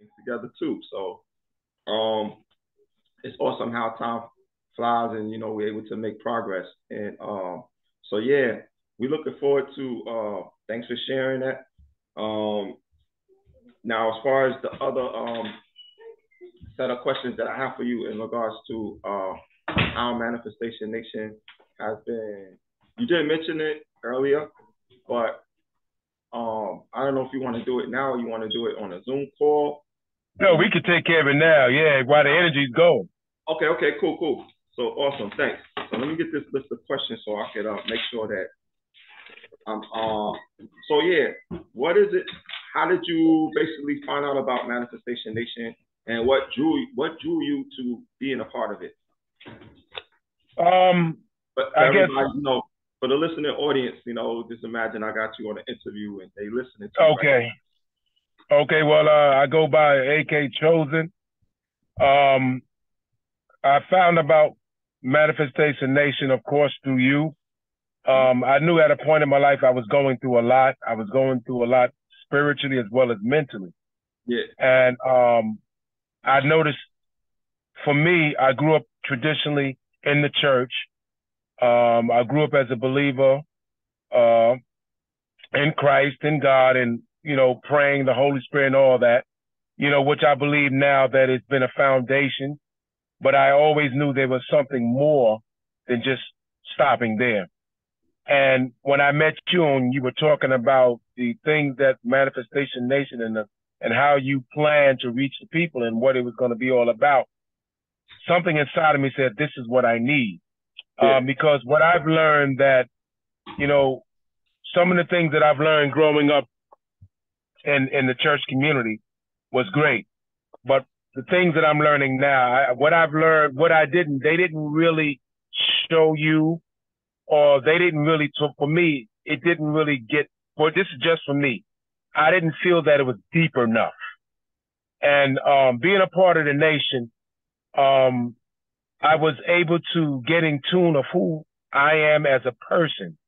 things together too. So it's awesome how time flies, and we're able to make progress. And so yeah, we're looking forward to. Thanks for sharing that. Um, Now, as far as the other set of questions that I have for you in regards to how Manifestation Nation has been, you didn't mention it earlier, but I don't know if you want to do it now or you want to do it on a Zoom call. No, we can take care of it now. Yeah, while the energy's going. Okay, cool. So awesome, thanks. So let me get this list of questions so I could make sure that I'm. So yeah, what is it? How did you basically find out about Manifestation Nation, and what drew you to being a part of it? But for I guess. everybody, for the listening audience, just imagine I got you on an interview and they listening to you. Okay. Right. Okay. Well, I go by AK Chosen. I found about Manifestation Nation, of course, through you. I knew at a point in my life I was going through a lot. I was going through a lot spiritually as well as mentally. Yeah. And I noticed, for me, I grew up traditionally in the church. I grew up as a believer in Christ, in God, and, praying the Holy Spirit and all that, which I believe now that it's been a foundation. But I always knew there was something more than just stopping there. And when I met you and you were talking about the things that Manifestation Nation and how you plan to reach the people and what it was going to be all about, something inside of me said, this is what I need. Yeah. Because what I've learned that, some of the things that I've learned growing up in the church community was great. But the things that I'm learning now, they didn't really show you, or they didn't really, for me, it didn't really get, well, this is just for me. I didn't feel that it was deep enough. And being a part of the nation, I was able to get in tune of who I am as a person.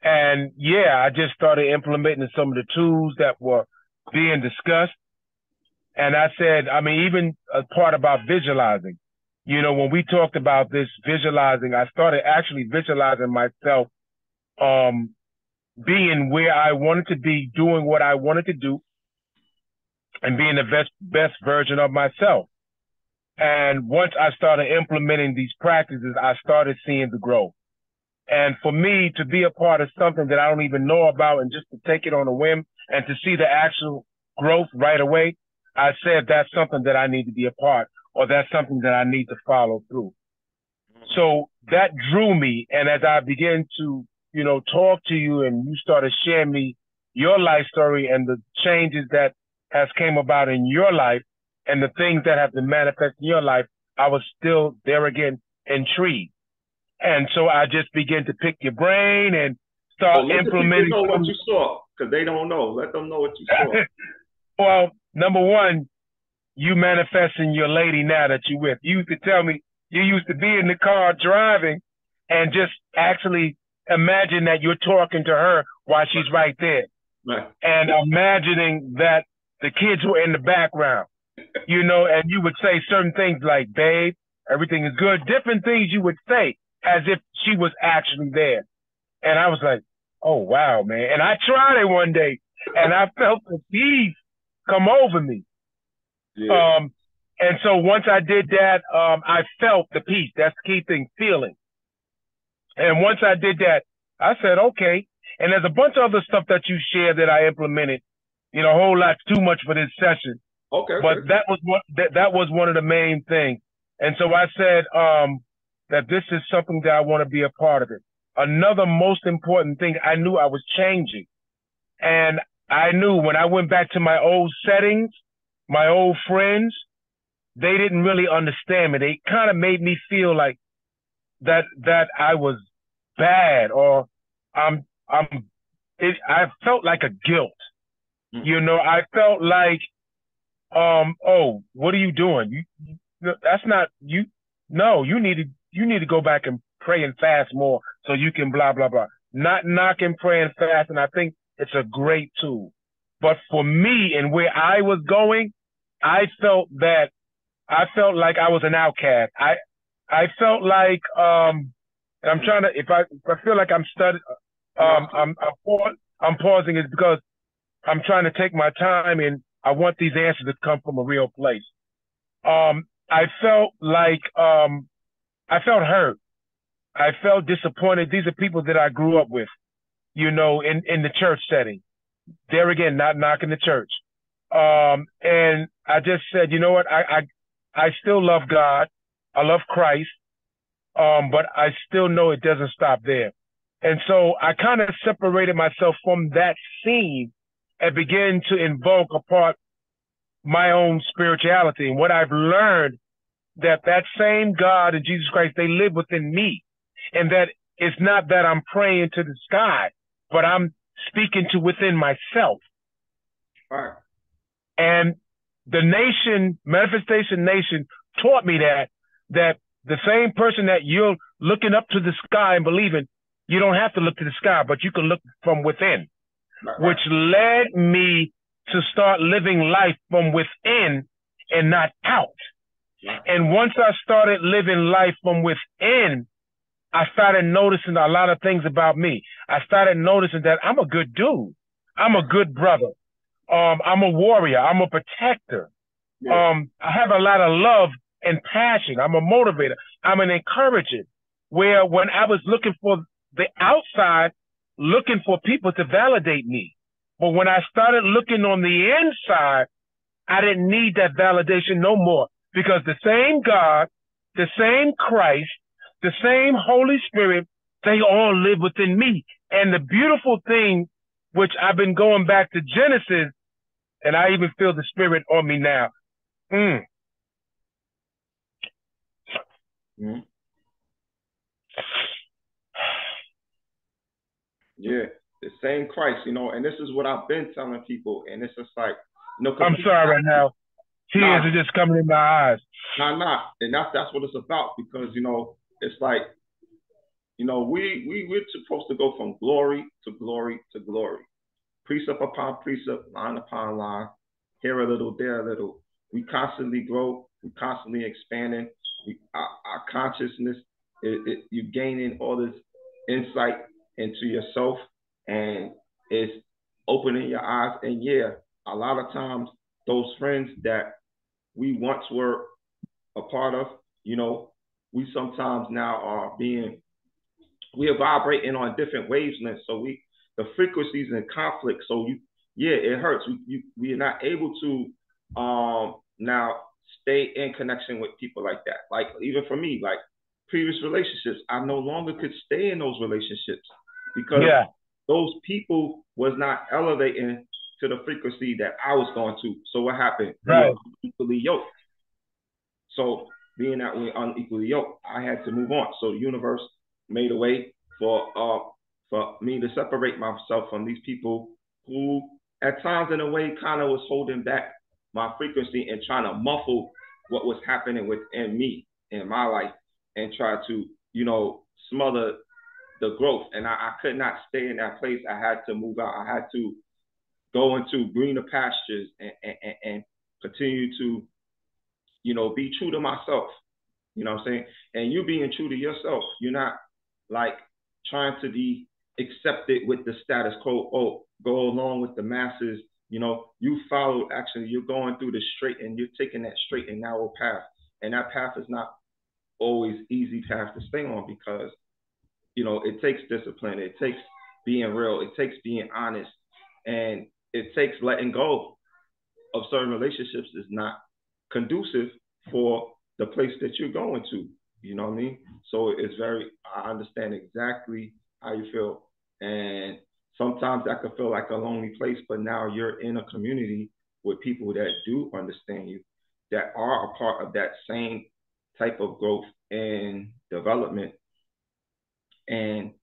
And yeah, I just started implementing some of the tools that were being discussed. And I said, even a part about visualizing. When we talked about this visualizing, I started actually visualizing myself being where I wanted to be, doing what I wanted to do, and being the best version of myself. And once I started implementing these practices, I started seeing the growth. And for me to be a part of something that I don't even know about and just to take it on a whim and to see the actual growth right away, I said that's something that I need to be a part, or that's something that I need to follow through. So that drew me. And as I began to, talk to you and you started sharing me your life story and the changes that has came about in your life and the things that have been manifested in your life, I was still there again, intrigued. And so I just began to pick your brain and start implementing. Know what you saw, because they don't know. Let them know what you saw. Well, number one, you manifesting your lady now that you with. You used to tell me you used to be in the car driving and just actually imagine that you're talking to her while she's right there. Right. And imagining that the kids were in the background, and you would say certain things like, babe, everything is good. Different things you would say as if she was actually there. And I was like, oh, wow, man. And I tried it one day and I felt the peace come over me. Yeah. And so once I did that, I felt the peace. That's the key thing, feeling. And once I did that, I said, okay. And there's a bunch of other stuff that you shared that I implemented, a whole lot too much for this session. Okay. But that was one of the main things. And so I said that this is something that I want to be a part of it. Another most important thing, I knew I was changing. And I knew when I went back to my old settings, my old friends, they didn't really understand me. They kind of made me feel like that I was bad, or I felt like a guilt. I felt like, oh, what are you doing? That's not you. No, you need to go back and pray and fast more so you can blah, blah, blah. Not knocking prayer and fast. And I think it's a great tool. But for me and where I was going, I felt that I felt like I was an outcast. I felt like and I'm trying to if I feel like I'm studying No. I'm pausing is because I'm trying to take my time and I want these answers to come from a real place. I felt like I felt hurt. I felt disappointed. These are people that I grew up with, in the church setting. There again, not knocking the church. And I just said, you know what? I still love God. I love Christ. But I still know it doesn't stop there. And so I kind of separated myself from that scene and began to invoke apart my own spirituality. And what I've learned that same God and Jesus Christ, they live within me. And that it's not that I'm praying to the sky, but I'm speaking to within myself. Right. And the nation, Manifestation Nation, taught me that the same person that you're looking up to the sky and believing, you don't have to look to the sky, but you can look from within, Right. which led me to start living life from within and not out. Right. And once I started living life from within, I started noticing a lot of things about me. I started noticing that I'm a good dude. I'm a good brother. I'm a warrior. I'm a protector. Yeah. I have a lot of love and passion. I'm a motivator. I'm an encourager. Where when I was looking for the outside, looking for people to validate me. But when I started looking on the inside, I didn't need that validation no more because the same God, the same Christ, the same Holy Spirit, they all live within me. And the beautiful thing, which I've been going back to Genesis, and I even feel the Spirit on me now. Mm-hmm. Yeah, the same Christ, and this is what I've been telling people, and it's just like, I'm sorry right now. Tears nah, are just coming in my eyes. nah, and that's what it's about because it's like we're supposed to go from glory to glory to glory, precept upon precept, line upon line, here a little, there a little. We constantly grow, we constantly expanding. Our consciousness, you gaining all this insight into yourself, and it's opening your eyes. And yeah, a lot of times those friends that we once were a part of, we sometimes now we are vibrating on different wavelengths. So the frequencies in conflict. So yeah, it hurts. We are not able to now stay in connection with people like that. Like even for me, like previous relationships, I no longer could stay in those relationships because those people was not elevating to the frequency that I was going to. So what happened? Right. We were equally yoked. So being that we're unequally yoked, I had to move on. So the universe made a way for me to separate myself from these people who at times in a way kind of was holding back my frequency and trying to muffle what was happening within me in my life and try to, smother the growth. And I could not stay in that place. I had to move out. I had to go into greener pastures and continue to, be true to myself. You know what I'm saying? And you being true to yourself. You're not like trying to be accepted with the status quo or go along with the masses. You follow, actually, you're going through the straight and you're taking that straight and narrow path. And that path is not always easy path to stay on because, it takes discipline. It takes being real. It takes being honest. And it takes letting go of certain relationships is not conducive for the place that you're going to. You know what I mean? So I understand exactly how you feel. And sometimes that could feel like a lonely place, but now you're in a community with people that do understand you, that are a part of that same type of growth and development. And,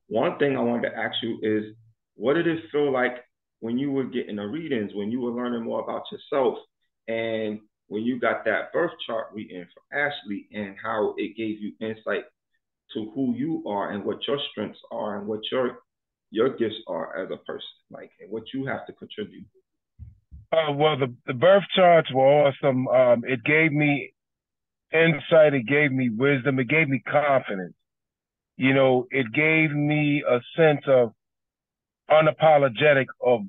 one thing I wanted to ask you is, what did it feel like when you were getting the readings, when you were learning more about yourself, and when you got that birth chart reading from Ashley and how it gave you insight to who you are and what your strengths are and what your your gifts are as a person, like, and what you have to contribute. Well, the birth charts were awesome. It gave me insight. It gave me wisdom. It gave me confidence. You know, it gave me a sense of unapologetic of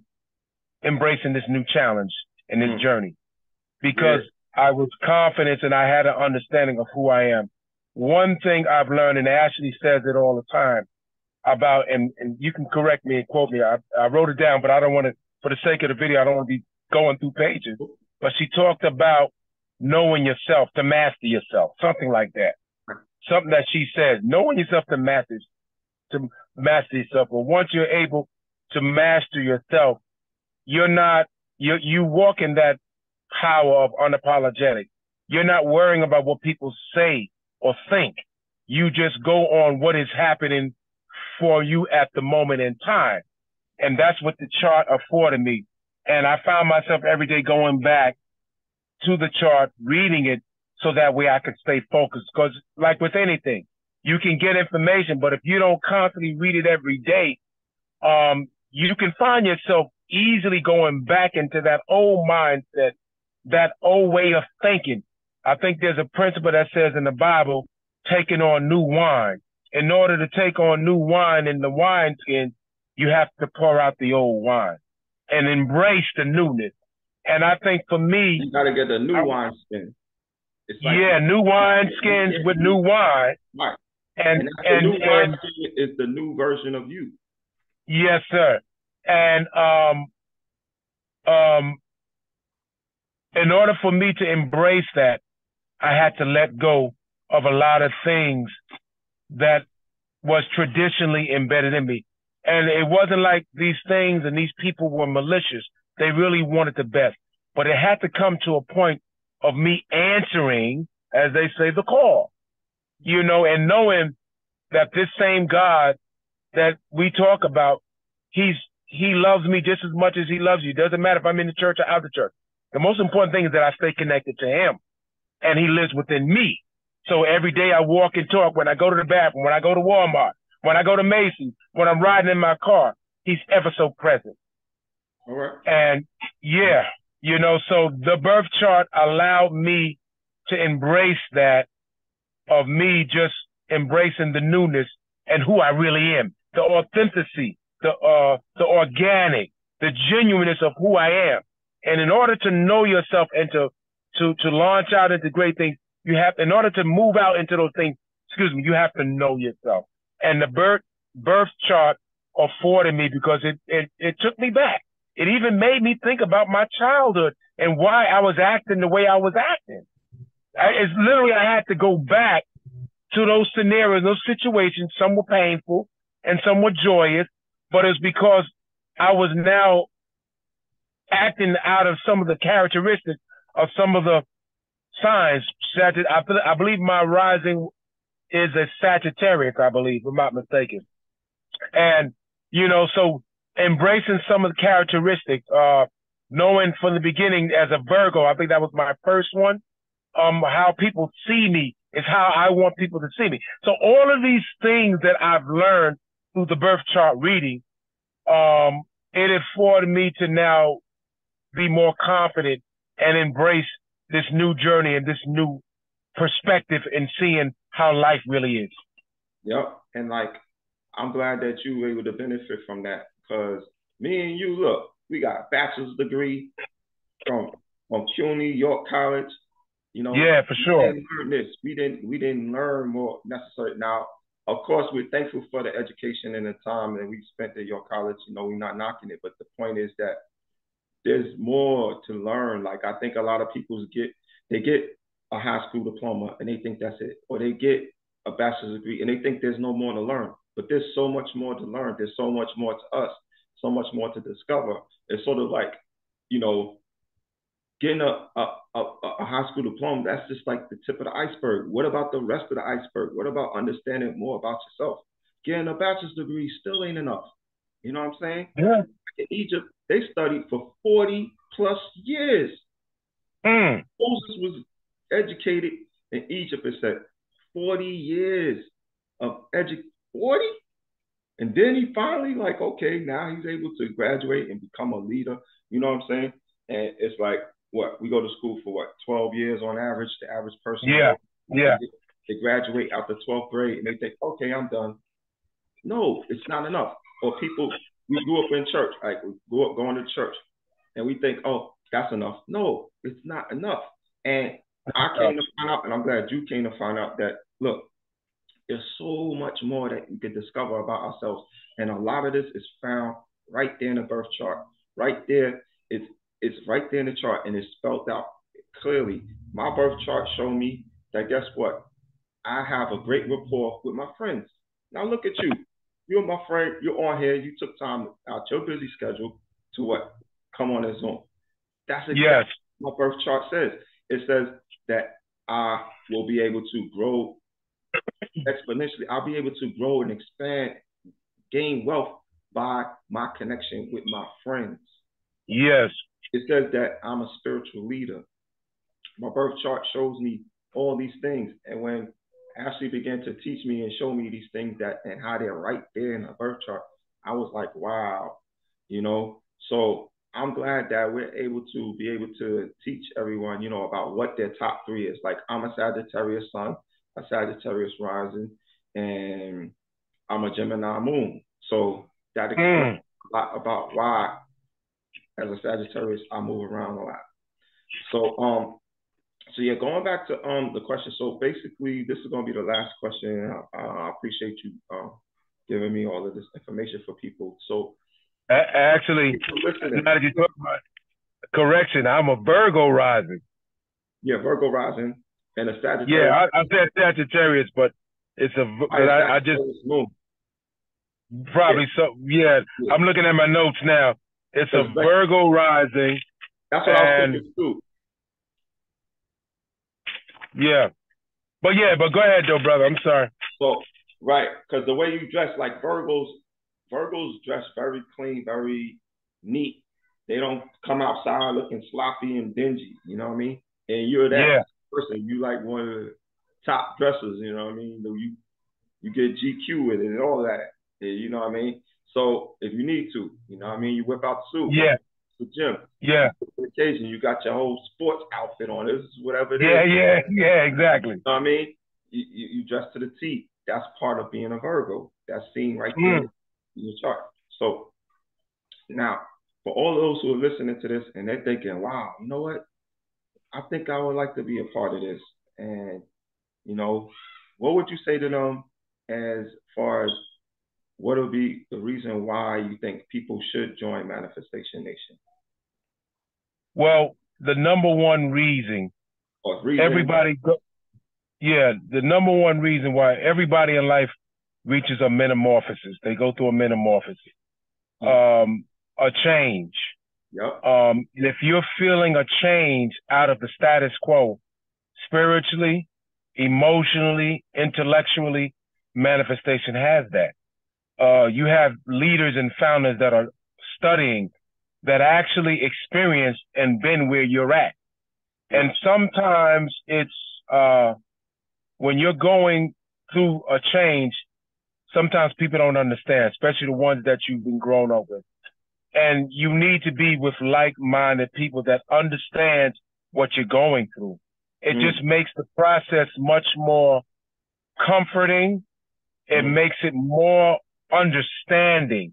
embracing this new challenge and this journey because I was confident and I had an understanding of who I am. One thing I've learned, and Ashley says it all the time about, and you can correct me and quote me. I wrote it down, but I don't want to, for the sake of the video, I don't want to be going through pages. But she talked about knowing yourself to master yourself, something like that. Something that she said, knowing yourself to master yourself. But once you're able to master yourself, you walk in that power of unapologetic. You're not worrying about what people say or think. You just go on what is happening for you at the moment in time. And that's what the chart afforded me. And I found myself every day going back to the chart, reading it so that way I could stay focused. Because like with anything, you can get information, but if you don't constantly read it every day, you can find yourself easily going back into that old mindset, that old way of thinking. I think there's a principle that says in the Bible, taking on new wine. In order to take on new wine in the wineskin, you have to pour out the old wine and embrace the newness. And I think for me, you got to get the new wineskin. Like, new wine skins with new wine. Right. And the new wineskin is the new version of you. Yes, sir. And in order for me to embrace that, I had to let go of a lot of things that was traditionally embedded in me. And it wasn't like these things and these people were malicious. They really wanted the best. But it had to come to a point of me answering, as they say, the call, you know, and knowing that this same God that we talk about, he loves me just as much as he loves you. Doesn't matter if I'm in the church or out of the church. The most important thing is that I stay connected to him and he lives within me. So every day I walk and talk, when I go to the bathroom, when I go to Walmart, when I go to Macy's, when I'm riding in my car, he's ever so present. All right. And yeah, you know, so the birth chart allowed me to embrace that, of me just embracing the newness and who I really am, the authenticity, the organic, the genuineness of who I am. And in order to know yourself and to launch out into great things, you have, in order to move out into those things, you have to know yourself. And the birth chart afforded me, because it took me back. It even made me think about my childhood and why I was acting the way I was acting. It's literally, I had to go back to those scenarios, those situations. Some were painful and some were joyous, but it's because I was now acting out of some of the characteristics of some of the signs. I believe my rising is a Sagittarius, I believe, if I'm not mistaken. And, you know, so embracing some of the characteristics, knowing from the beginning as a Virgo, I think that was my first one, how people see me is how I want people to see me. So all of these things that I've learned through the birth chart reading, it afforded me to now be more confident and embrace this new journey and this new perspective in seeing how life really is. Yep. And like, I'm glad that you were able to benefit from that, because me and you, look, we got a bachelor's degree from CUNY, York College. You know, yeah, for sure. We didn't learn this. We didn't learn more necessary. Now, of course, we're thankful for the education and the time that we spent at York College. You know, we're not knocking it, but the point is that there's more to learn. Like, I think a lot of people get a high school diploma and they think that's it, or they get a bachelor's degree and they think there's no more to learn. But there's so much more to learn. There's so much more to us, so much more to discover. It's sort of like, you know, getting a high school diploma, that's just like the tip of the iceberg. What about the rest of the iceberg? What about understanding more about yourself? Getting a bachelor's degree still ain't enough. You know what I'm saying? Yeah. In Egypt, they studied for 40 plus years. Moses was educated in Egypt, it said 40 years of 40? And And then he finally like, okay, now he's able to graduate and become a leader. You know what I'm saying? And it's like, what, we go to school for what, 12 years on average. The average person Yeah. goes, Yeah. they graduate after 12th grade and they think, okay, I'm done. No, it's not enough. Or people, we grew up in church, like we grew up going to church, and we think, oh, that's enough. No, it's not enough. And I came to find out, and I'm glad you came to find out that, look, there's so much more that we can discover about ourselves. And a lot of this is found right there in the birth chart. Right there, it's right there in the chart, and it's spelled out clearly. My birth chart showed me that, guess what? I have a great rapport with my friends. Now look at you. You're my friend. You're on here. You took time out your busy schedule to what? Come on this Zoom. That's exactly what my birth chart says. It says that I will be able to grow exponentially. I'll be able to grow and expand, gain wealth by my connection with my friends. Yes. It says that I'm a spiritual leader. My birth chart shows me all these things. And when Ashley began to teach me and show me these things that and how they're right there in the birth chart, I was like, wow, you know. So I'm glad that we're able to teach everyone, you know, about what their top three is. Like, I'm a Sagittarius sun, a Sagittarius rising, and I'm a Gemini moon. So that explains a lot about why, as a Sagittarius, I move around a lot. So yeah, going back to the question. So basically, this is going to be the last question. I appreciate you giving me all of this information for people. So actually, now that you talk about it, correction, I'm a Virgo rising. Yeah, Virgo rising and a Sagittarius. Yeah, I said Sagittarius, but it's I just moon. Probably so. Yeah, I'm looking at my notes now. It's a Virgo rising. That's what I was thinking too. Yeah. But go ahead though, brother. I'm sorry. So, right, because the way you dress, like Virgos dress very clean, very neat. They don't come outside looking sloppy and dingy, you know what I mean? And you're that person. You like one of the top dressers, you know what I mean? You get GQ with it and all that, you know what I mean? So if you need to, you know what I mean? You whip out the suit. Yeah. The gym. Yeah. On occasion, you got your whole sports outfit on. This is whatever it is. Yeah, exactly. You know what I mean? You dress to the T. That's part of being a Virgo. That's seen right there in your chart. So now, for all those who are listening to this and they're thinking, wow, you know what? I think I would like to be a part of this. And, you know, what would you say to them as far as what would be the reason why you think people should join Manifestation Nation? Well, the number one reason everybody the number one reason why everybody in life reaches a metamorphosis. They go through a metamorphosis, a change. Yep. If you're feeling a change out of the status quo, spiritually, emotionally, intellectually, manifestation has that. You have leaders and founders that are studying that actually experienced and been where you're at. And sometimes it's when you're going through a change, sometimes people don't understand, especially the ones that you've been grown up with. And you need to be with like-minded people that understand what you're going through. It just makes the process much more comforting. It makes it more understanding.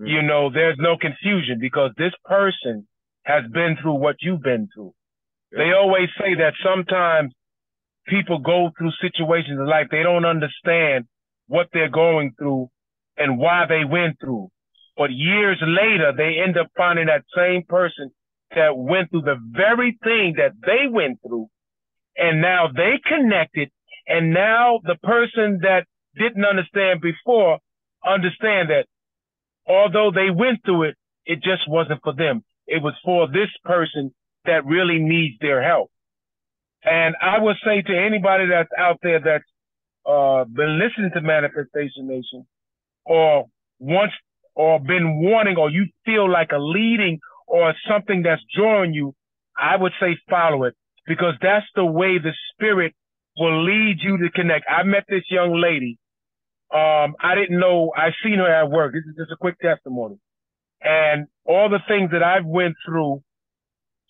You know, there's no confusion because this person has been through what you've been through. They always say that sometimes people go through situations in life, they don't understand what they're going through and why they went through. But years later, they end up finding that same person that went through the very thing that they went through. And now they connected. And now the person that didn't understand before understand that although they went through it, it just wasn't for them. It was for this person that really needs their help. And I would say to anybody that's out there that's been listening to Manifestation Nation or wants or been wanting or you feel like a leading or something that's drawing you, I would say follow it because that's the way the spirit will lead you to connect. I met this young lady I didn't know. I seen her at work. This is just a quick testimony, and all the things that I've went through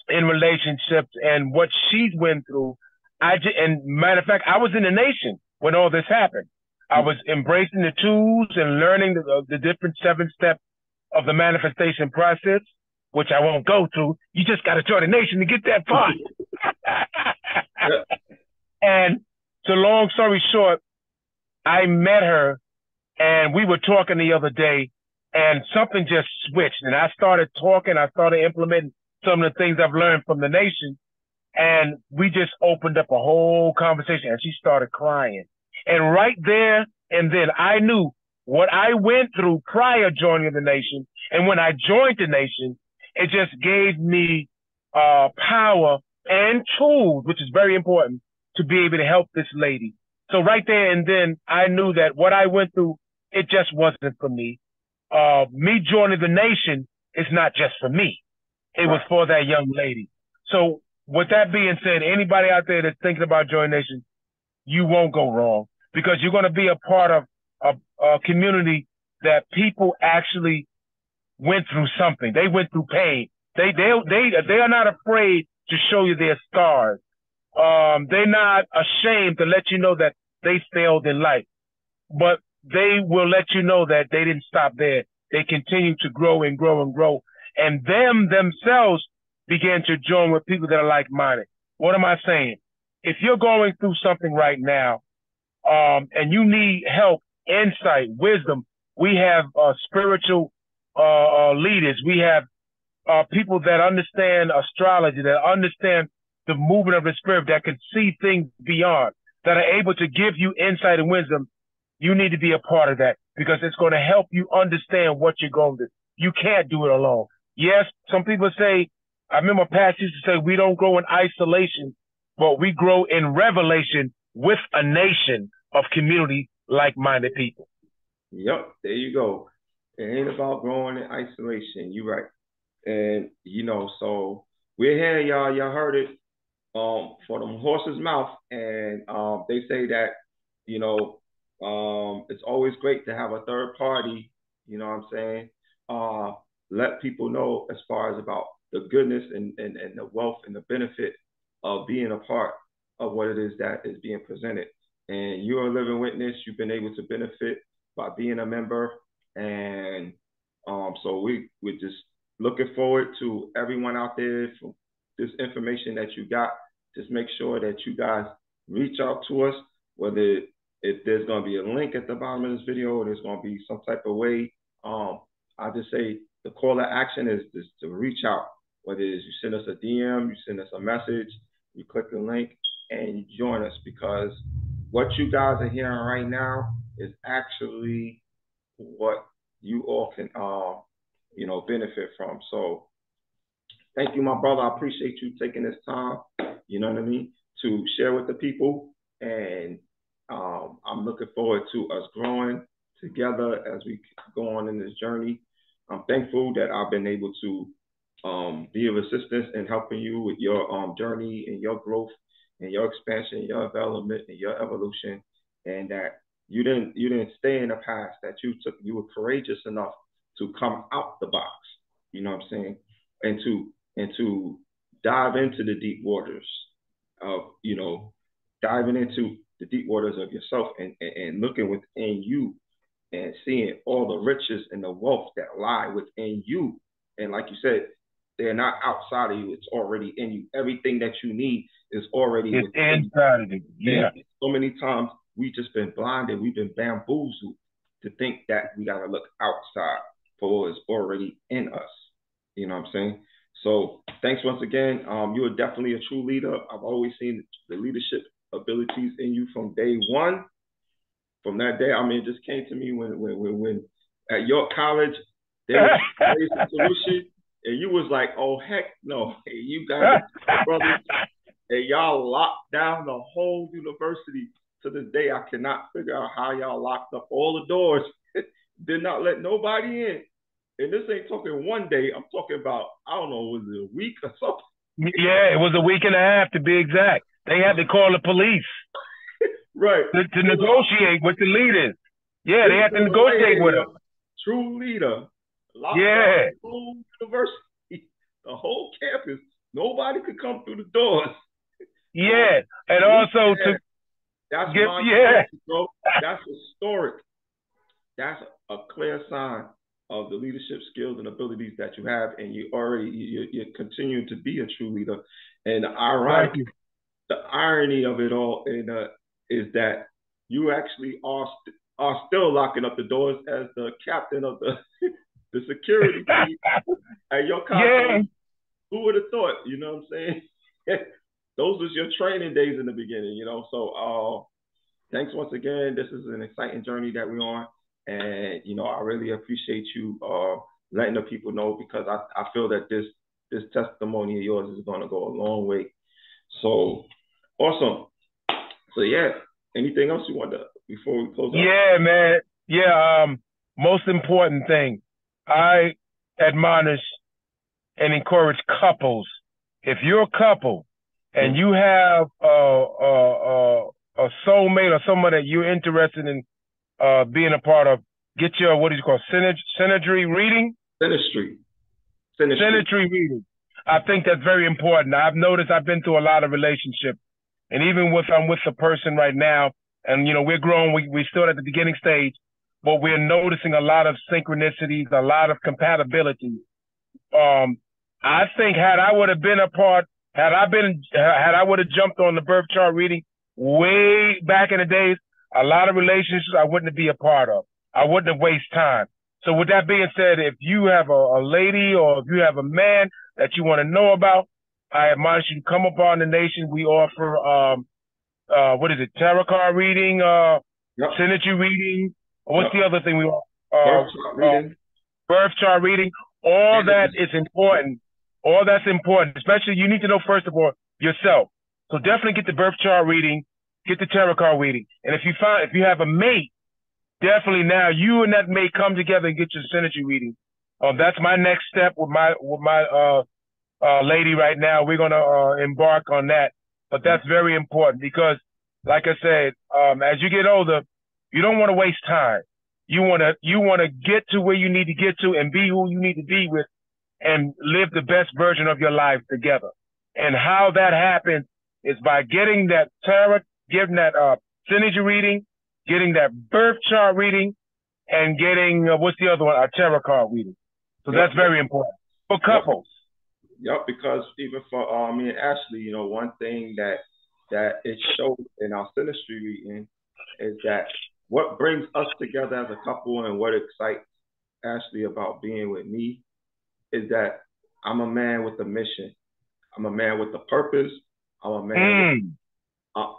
in relationships and what she's went through. And matter of fact, I was in the nation when all this happened. I was embracing the tools and learning the different 7 steps of the manifestation process, which I won't go through. You just got to join the nation to get that far. And so long story short, I met her and we were talking the other day and something just switched and I started talking. I started implementing some of the things I've learned from the nation. And we just opened up a whole conversation and she started crying. And right there and then I knew what I went through prior joining the nation. And when I joined the nation, it just gave me power and tools, which is very important, to be able to help this lady. So right there and then I knew that what I went through, it just wasn't for me. Me joining the nation is not just for me. It was for that young lady. So with that being said, anybody out there that's thinking about joining nation, you won't go wrong because you're going to be a part of a community that people actually went through something. They went through pain. They are not afraid to show you their scars. They're not ashamed to let you know that they failed in life, but they will let you know that they didn't stop there. They continue to grow and grow and grow, and themselves begin to join with people that are like-minded. What am I saying? If you're going through something right now, and you need help, insight, wisdom, we have spiritual leaders. We have people that understand astrology, that understand the movement of the spirit, that can see things beyond, that are able to give you insight and wisdom. You need to be a part of that because it's going to help you understand what you're going to do. You can't do it alone. Yes, some people say, I remember Pat used to say, we don't grow in isolation, but we grow in revelation with a nation of community like-minded people. Yep, there you go. It ain't about growing in isolation. You're right. And, so we're here, y'all. Y'all heard it for the horse's mouth. And they say that, it's always great to have a third party, you know what I'm saying? Let people know as far as about the goodness and the wealth and the benefit of being a part of what it is that is being presented. And you're a living witness. You've been able to benefit by being a member. And so we're just looking forward to everyone out there for this information that you got. Just make sure that you guys reach out to us, whether if there's going to be a link at the bottom of this video or there's going to be some type of way. I just say the call to action is just to reach out, whether it is you send us a DM, you send us a message, you click the link and you join us, because what you guys are hearing right now is actually what you all can, benefit from. So thank you, my brother. I appreciate you taking this time, you know what I mean, to share with the people. And I'm looking forward to us growing together as we go on in this journey. I'm thankful that I've been able to be of assistance in helping you with your journey and your growth and your expansion, your development and your evolution, and that you didn't stay in the past, that you were courageous enough to come out the box, you know what I'm saying, and to dive into the deep waters of, diving into the deep waters of yourself and looking within you and seeing all the riches and the wealth that lie within you. And like you said, they're not outside of you. It's already in you. Everything that you need is already within inside of you. Yeah. And so many times we've just been blinded. We've been bamboozled to think that we got to look outside for what is already in us. You know what I'm saying? So thanks once again. You are definitely a true leader. I've always seen the leadership abilities in you from day one. From that day, I mean, it just came to me when at York College, they were raising a solution, and you was like, oh, heck no. Hey, you guys, brothers, and y'all locked down the whole university. To this day, I cannot figure out how y'all locked up all the doors, did not let nobody in. And this ain't talking one day. I'm talking about, I don't know, was it a week or something? Yeah, it was a week and a half to be exact. They had to call the police. Right. To negotiate with the leaders. Yeah, This they is had to the right negotiate with here. him. True leader. Locked down Yeah, the whole university, the whole campus. Nobody could come through the doors. So yeah, and we also to said, that's give, yeah, monumental, bro. That's historic. That's a clear sign of the leadership skills and abilities that you have, and you're continuing to be a true leader. And thank you. the irony of it all is that you actually are still locking up the doors as the captain of the the security team at your Yeah, college. Who would have thought? You know what I'm saying? Those was your training days in the beginning, you know. So thanks once again. This is an exciting journey that we're on. And, you know, I really appreciate you letting the people know, because I feel that this testimony of yours is going to go a long way. So awesome. So, yeah, anything else you want to, before we close out? yeah, man. Yeah, most important thing, I admonish and encourage couples. If you're a couple and Mm. you have a soulmate or someone that you're interested in being a part of, get your, what do you call, synergy reading? Sinistry. Sinistry. Synergy reading. I think that's very important. I've noticed, I've been through a lot of relationships, and even with I'm with a person right now, and you know we're growing, we're still at the beginning stage, but we're noticing a lot of synchronicities, a lot of compatibility. Um, I think had I would have been a part, had I would have jumped on the birth chart reading way back in the days, a lot of relationships I wouldn't be a part of. I wouldn't have wasted time. So with that being said, if you have a lady or if you have a man that you want to know about, I advise you to come upon the nation. We offer what is it, tarot card reading, Yep. synergy reading. What's the Yep. other thing we offer? Birth chart reading. Birth chart reading. All And that is important. All that's important. Especially you need to know first of all yourself. So definitely get the birth chart reading, get the tarot card reading. And if you have a mate, definitely now you and that mate come together and get your synergy reading. That's my next step with my lady right now. We're gonna embark on that. But that's very important because, like I said, as you get older, you don't want to waste time. You wanna get to where you need to get to and be who you need to be with, and live the best version of your life together. And how that happens is by getting that tarot, getting that synergy reading, getting that birth chart reading, and getting what's the other one? A tarot card reading. So yep. that's very important for Yep. couples. Yep, because even for me and Ashley, you know, one thing that it shows in our synastry reading is that what brings us together as a couple and what excites Ashley about being with me is that I'm a man with a mission. I'm a man with a purpose. I'm a man with uh,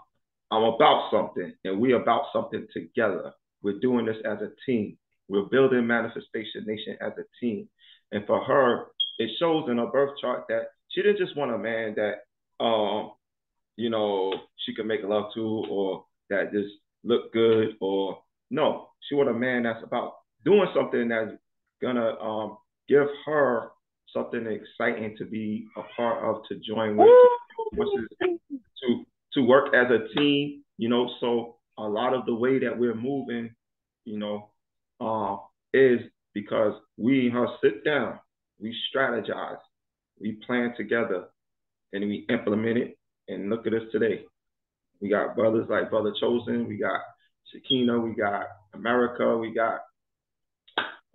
I'm about something, and we about something together. We're doing this as a team. We're building Manifestation Nation as a team. And for her, it shows in her birth chart that she didn't just want a man that, you know, she could make love to, or that just look good, or no, she want a man that's about doing something that's gonna give her something exciting to be a part of, to join with, to to work as a team, you know. So a lot of the way that we're moving, you know, is because we and her sit down, we strategize, we plan together, and we implement it. And look at us today. We got brothers like Brother Chosen, we got Shakina, we got America, we got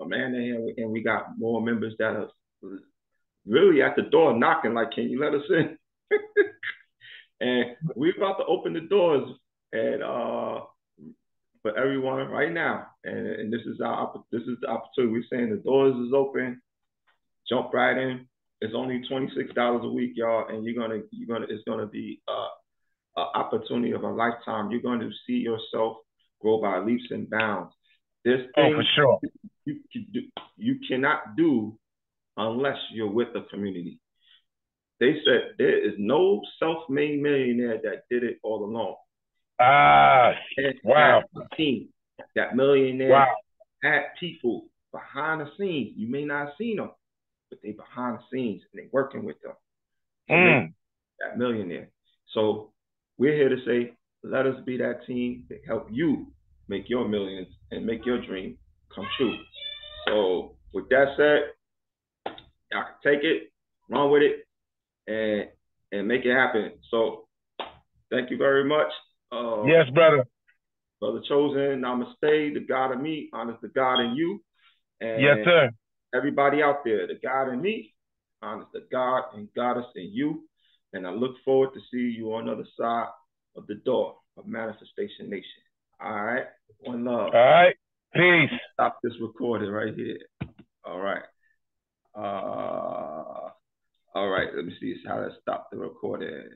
Amanda here, and we got more members that are really at the door knocking, like, can you let us in? And we're about to open the doors and for everyone right now. And this is the opportunity. We're saying the doors is open. Jump right in. It's only $26 a week, y'all, and it's gonna be an opportunity of a lifetime. You're going to see yourself grow by leaps and bounds. There's Oh, for things sure. you cannot do unless you're with the community. They said there is no self-made millionaire that did it all alone. Ah, It had wow, a team. That millionaire wow. had people behind the scenes. You may not have seen them, but they behind the scenes and they working with them to make that millionaire. So we're here to say, let us be that team to help you make your millions, and make your dream come true. So with that said, y'all can take it, run with it, and make it happen. So thank you very much. Yes, brother. Brother Chosen, namaste. The God in me honors the God in you. Yes, And sir. everybody out there, the God in me honors the God and Goddess in you. And I look forward to see you on the other side of the door of Manifestation Nation. All right. One love. All right. Peace. Stop this recording right here. All right. All right. Let me see how to stop the recording.